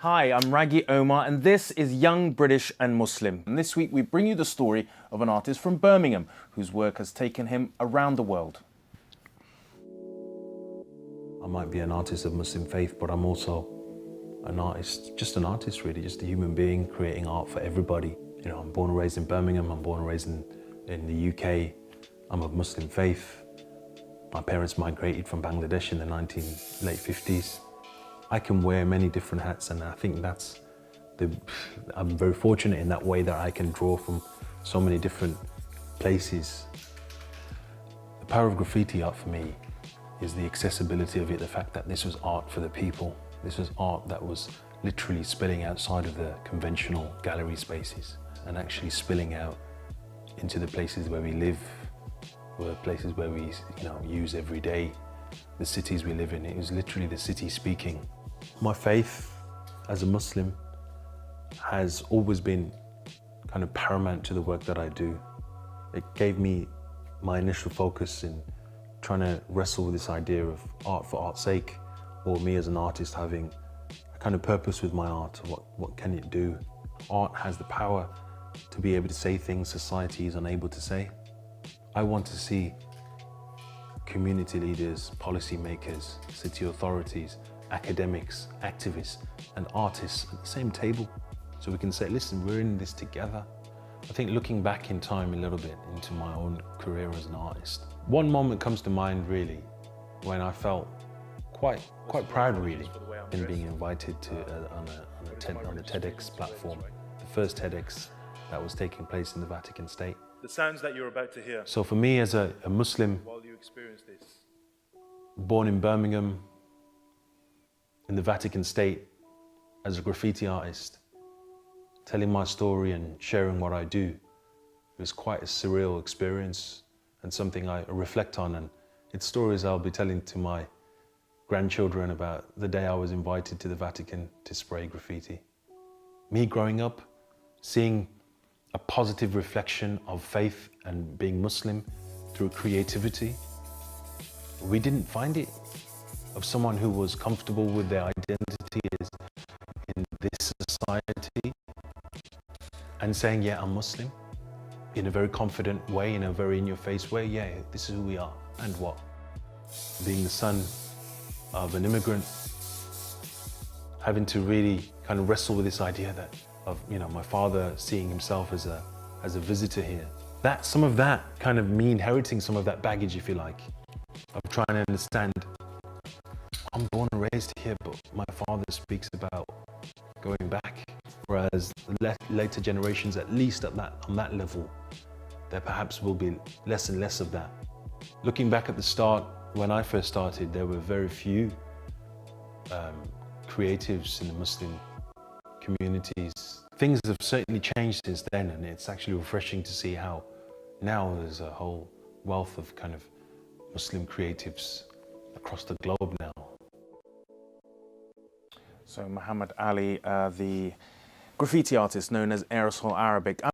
Hi, I'm Raggy Omar and this is Young British and Muslim. And this week we bring you the story of an artist from Birmingham whose work has taken him around the world. I might be an artist of Muslim faith, but I'm also an artist, just an artist really, just a human being creating art for everybody. You know, I'm born and raised in Birmingham, I'm born and raised in the UK. I'm of Muslim faith. My parents migrated from Bangladesh in the late 50s. I can wear many different hats, and I think I'm very fortunate in that way that I can draw from so many different places. The power of graffiti art for me is the accessibility of it, the fact that this was art for the people. This was art that was literally spilling outside of the conventional gallery spaces and actually spilling out into the places where we live, places where we use every day, the cities we live in. It was literally the city speaking. My faith as a Muslim has always been kind of paramount to the work that I do. It gave me my initial focus in trying to wrestle with this idea of art for art's sake, or me as an artist having a kind of purpose with my art. What can it do? Art has the power to be able to say things society is unable to say. I want to see community leaders, policymakers, city authorities, academics, activists, and artists at the same table, so we can say, listen, we're in this together. I think looking back in time a little bit into my own career as an artist, one moment comes to mind really when I felt quite proud really in being invited to on a TEDx platform, the first TEDx that was taking place in the Vatican State. The sounds that you're about to hear. So for me as a Muslim, While you experience this, born in Birmingham, in the Vatican State, as a graffiti artist, telling my story and sharing what I do, it was quite a surreal experience and something I reflect on, and it's stories I'll be telling to my grandchildren about the day I was invited to the Vatican to spray graffiti. Me growing up, seeing a positive reflection of faith and being Muslim through creativity. We didn't find it of someone who was comfortable with their identity as in this society and saying, yeah, I'm Muslim, in a very confident way, in a very in-your-face way. Yeah, this is who we are, and what? Being the son of an immigrant, having to really kind of wrestle with this idea of my father seeing himself as a visitor here. Some of that kind of me inheriting some of that baggage, if you like, of trying to understand, I'm born and raised here, but my father speaks about going back, whereas the later generations, at least on that level, there perhaps will be less and less of that. Looking back at the start, when I first started, there were very few creatives in the Muslim communities. Things have certainly changed since then, and it's actually refreshing to see how now there's a whole wealth of kind of Muslim creatives across the globe now. So Mohammed Ali, the graffiti artist known as Aerosol Arabic.